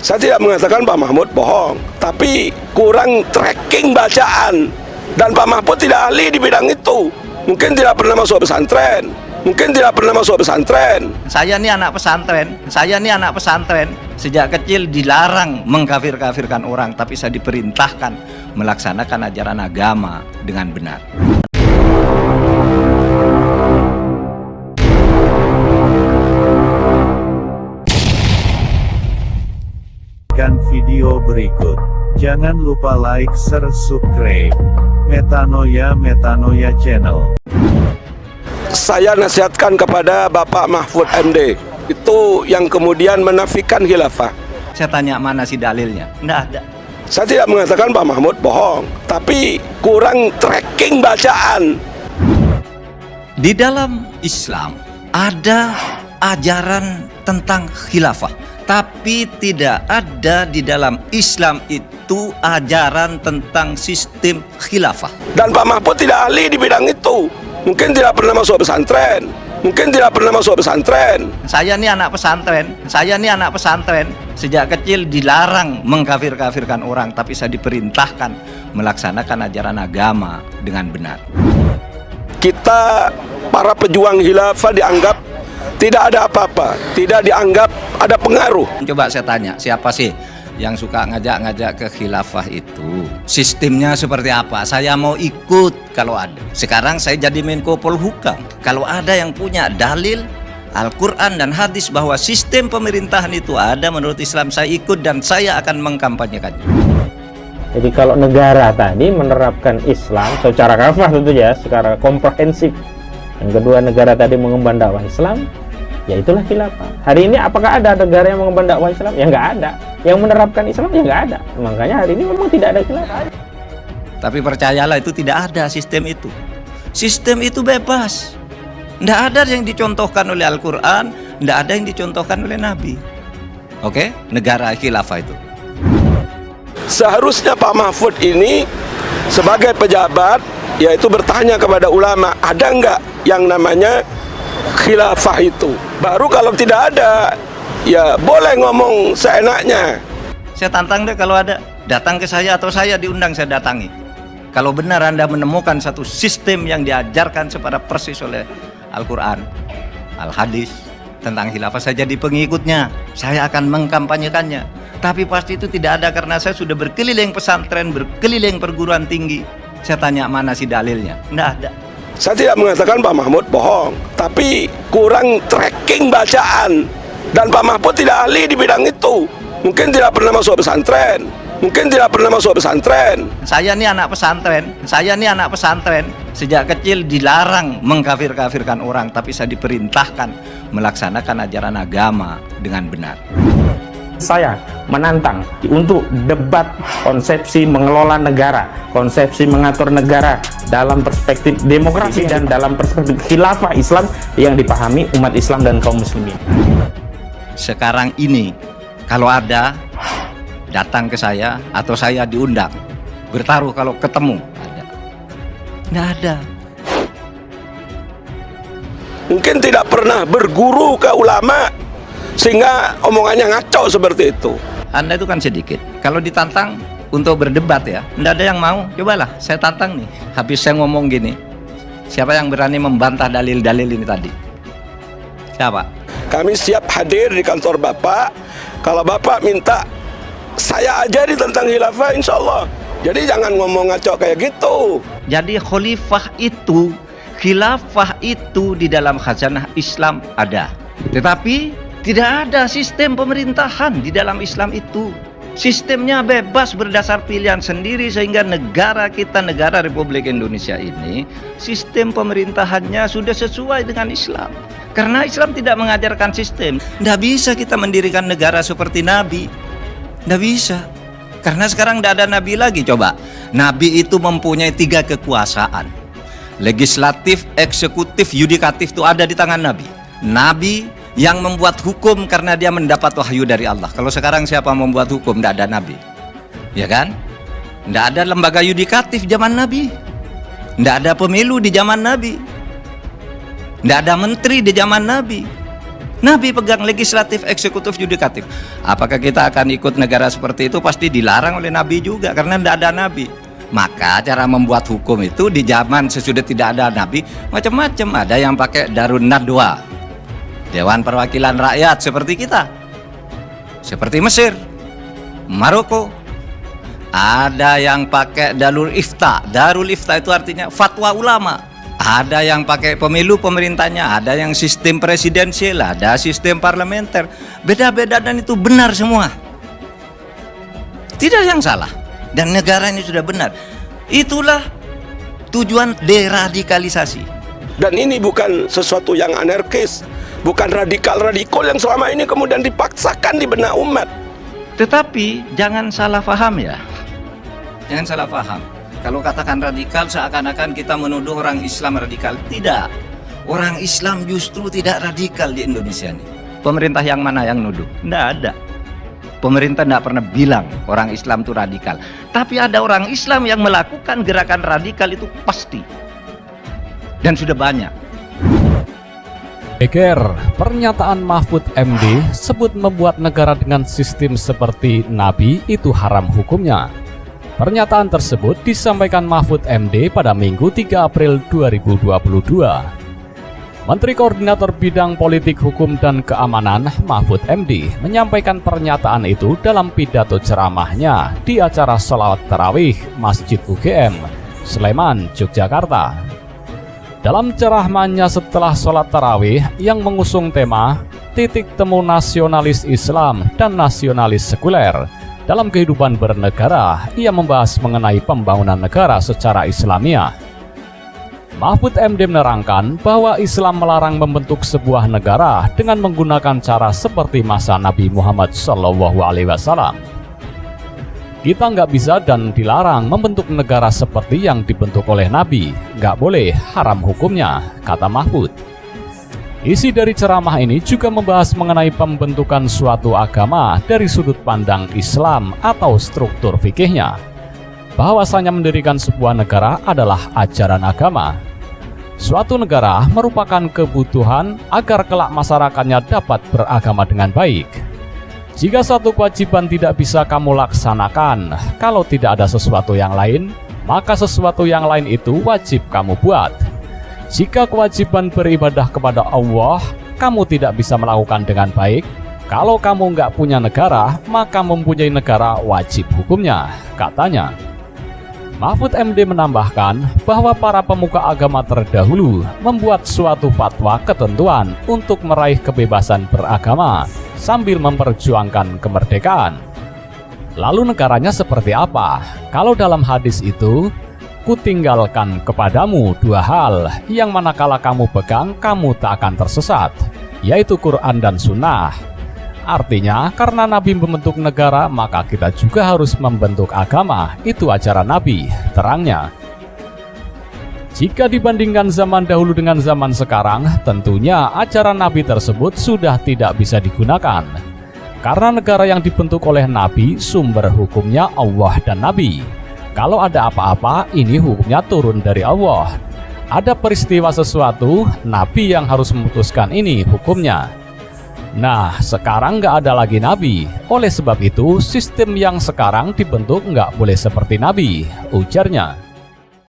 Saya tidak mengatakan Pak Mahfud bohong, tapi kurang tracking bacaan. Dan Pak Mahfud tidak ahli di bidang itu. Mungkin tidak pernah masuk pesantren. Saya ini anak pesantren. Sejak kecil dilarang mengkafir-kafirkan orang, tapi saya diperintahkan melaksanakan ajaran agama dengan benar. Video berikut. Jangan lupa like, share, subscribe. Metanoia Channel. Saya nasihatkan kepada Bapak Mahfud MD, itu yang kemudian menafikan khilafah. Saya tanya mana sih dalilnya? Nggak ada. Saya tidak mengatakan Pak Mahfud bohong, tapi kurang tracking bacaan. Di dalam Islam ada ajaran tentang khilafah, tapi tidak ada di dalam Islam itu ajaran tentang sistem khilafah. Dan Pak Mahfud tidak ahli di bidang itu. Mungkin tidak pernah masuk pesantren. Saya ini anak pesantren. Sejak kecil dilarang mengkafir-kafirkan orang, tapi saya diperintahkan melaksanakan ajaran agama dengan benar. Kita para pejuang khilafah dianggap tidak ada apa-apa, tidak dianggap ada pengaruh. Coba saya tanya, siapa sih yang suka ngajak-ngajak ke khilafah itu? Sistemnya seperti apa? Saya mau ikut kalau ada. Sekarang saya jadi Menko Polhukam. Kalau ada yang punya dalil Al-Quran dan hadis bahwa sistem pemerintahan itu ada menurut Islam, saya ikut dan saya akan mengkampanyekannya. Jadi kalau negara tadi menerapkan Islam secara kafah tentu ya, secara komprehensif. Yang kedua, negara tadi mengemban dakwah Islam, ya itulah khilafah. Hari ini apakah ada negara yang mengemban dakwah Islam? Ya nggak ada. Yang menerapkan Islam ya nggak ada. Makanya hari ini memang tidak ada khilafah. Tapi percayalah, itu tidak ada sistem itu. Sistem itu bebas. Nggak ada yang dicontohkan oleh Al-Quran, nggak ada yang dicontohkan oleh Nabi. Oke? Negara khilafah itu. Seharusnya Pak Mahfud ini sebagai pejabat, yaitu bertanya kepada ulama, ada nggak yang namanya khilafah itu. Baru kalau tidak ada, ya boleh ngomong seenaknya. Saya tantang deh, kalau ada, datang ke saya atau saya diundang, saya datangi. Kalau benar Anda menemukan satu sistem yang diajarkan secara persis oleh Al-Quran, Al-Hadis tentang khilafah, saya jadi pengikutnya, saya akan mengkampanyekannya. Tapi pasti itu tidak ada, karena saya sudah berkeliling pesantren, berkeliling perguruan tinggi. Saya tanya mana sih dalilnya? Nggak ada. Saya tidak mengatakan Pak Mahfud bohong, tapi kurang tracking bacaan. Dan Pak Mahfud tidak ahli di bidang itu. Mungkin tidak pernah masuk pesantren. Saya ini anak pesantren. Sejak kecil dilarang mengkafir-kafirkan orang, tapi saya diperintahkan melaksanakan ajaran agama dengan benar. Saya menantang untuk debat konsepsi mengelola negara, konsepsi mengatur negara dalam perspektif demokrasi dan dalam perspektif khilafah Islam yang dipahami umat Islam dan kaum muslimin. Sekarang ini kalau ada, datang ke saya atau saya diundang, bertaruh kalau ketemu, ada. Nggak ada. Mungkin tidak pernah berguru ke ulama sehingga omongannya ngaco seperti itu. Anda itu kan sedikit. Kalau ditantang untuk berdebat ya, nggak ada yang mau. Cobalah, saya tantang nih. Habis saya ngomong gini, siapa yang berani membantah dalil-dalil ini tadi? Siapa? Kami siap hadir di kantor Bapak. Kalau Bapak minta saya ajari tentang khilafah, insya Allah. Jadi jangan ngomong ngaco kayak gitu. Jadi khilafah itu di dalam khazanah Islam ada. Tetapi tidak ada sistem pemerintahan di dalam Islam itu. Sistemnya bebas berdasar pilihan sendiri, sehingga negara kita, negara Republik Indonesia ini, sistem pemerintahannya sudah sesuai dengan Islam. Karena Islam tidak mengajarkan sistem. Tidak bisa kita mendirikan negara seperti Nabi. Tidak bisa. Karena sekarang tidak ada Nabi lagi. Coba, Nabi itu mempunyai 3 kekuasaan. Legislatif, eksekutif, yudikatif itu ada di tangan Nabi. Nabi yang membuat hukum karena dia mendapat wahyu dari Allah. Kalau sekarang siapa membuat hukum? Tidak ada Nabi, ya kan? Tidak ada lembaga yudikatif zaman Nabi. Tidak ada pemilu di zaman Nabi. Tidak ada menteri di zaman Nabi. Nabi pegang legislatif, eksekutif, yudikatif. Apakah kita akan ikut negara seperti itu? Pasti dilarang oleh Nabi juga, karena tidak ada Nabi. Maka cara membuat hukum itu di zaman sesudah tidak ada Nabi macam-macam. Ada yang pakai Darun Nadwa, Dewan Perwakilan Rakyat seperti kita, seperti Mesir, Maroko. Ada yang pakai Darul Ifta. Darul Ifta itu artinya fatwa ulama. Ada yang pakai pemilu pemerintahnya, ada yang sistem presidensial, ada sistem parlementer. Beda-beda dan itu benar semua. Tidak yang salah. Dan negara ini sudah benar. Itulah tujuan deradikalisasi. Dan ini bukan sesuatu yang anarkis, bukan radikal-radikal yang selama ini kemudian dipaksakan di benak umat. Tetapi jangan salah paham ya. Jangan salah paham. Kalau katakan radikal seakan-akan kita menuduh orang Islam radikal. Tidak. Orang Islam justru tidak radikal di Indonesia ini. Pemerintah yang mana yang nuduh? Tidak ada. Pemerintah tidak pernah bilang orang Islam itu radikal. Tapi ada orang Islam yang melakukan gerakan radikal itu pasti. Dan sudah banyak. Geger, pernyataan Mahfud MD sebut membuat negara dengan sistem seperti Nabi itu haram hukumnya. Pernyataan tersebut disampaikan Mahfud MD pada Minggu 3 April 2022. Menteri Koordinator Bidang Politik Hukum dan Keamanan Mahfud MD menyampaikan pernyataan itu dalam pidato ceramahnya di acara Sholawat Tarawih Masjid UGM, Sleman, Yogyakarta. Dalam ceramahnya setelah sholat tarawih yang mengusung tema titik temu nasionalis Islam dan nasionalis sekuler dalam kehidupan bernegara, ia membahas mengenai pembangunan negara secara Islamiah. Mahfud MD menerangkan bahwa Islam melarang membentuk sebuah negara dengan menggunakan cara seperti masa Nabi Muhammad SAW. Kita nggak bisa dan dilarang membentuk negara seperti yang dibentuk oleh Nabi. Nggak boleh, haram hukumnya, kata Mahfud. Isi dari ceramah ini juga membahas mengenai pembentukan suatu agama dari sudut pandang Islam atau struktur fikihnya. Bahwasanya mendirikan sebuah negara adalah ajaran agama. Suatu negara merupakan kebutuhan agar kelak masyarakatnya dapat beragama dengan baik. Jika satu kewajiban tidak bisa kamu laksanakan, kalau tidak ada sesuatu yang lain, maka sesuatu yang lain itu wajib kamu buat. Jika kewajiban beribadah kepada Allah, kamu tidak bisa melakukan dengan baik. Kalau kamu nggak punya negara, maka mempunyai negara wajib hukumnya, katanya. Mahfud MD menambahkan bahwa para pemuka agama terdahulu membuat suatu fatwa ketentuan untuk meraih kebebasan beragama sambil memperjuangkan kemerdekaan. Lalu negaranya seperti apa? Kalau dalam hadis itu, kutinggalkan kepadamu dua hal yang manakala kamu pegang kamu tak akan tersesat, yaitu Quran dan Sunnah. Artinya karena Nabi membentuk negara maka kita juga harus membentuk agama, itu ajaran Nabi, terangnya. Jika dibandingkan zaman dahulu dengan zaman sekarang, tentunya ajaran Nabi tersebut sudah tidak bisa digunakan. Karena negara yang dibentuk oleh Nabi sumber hukumnya Allah dan Nabi. Kalau ada apa-apa, ini hukumnya turun dari Allah. Ada peristiwa sesuatu, Nabi yang harus memutuskan ini hukumnya. Nah, sekarang nggak ada lagi Nabi. Oleh sebab itu, sistem yang sekarang dibentuk nggak boleh seperti Nabi, ujarnya.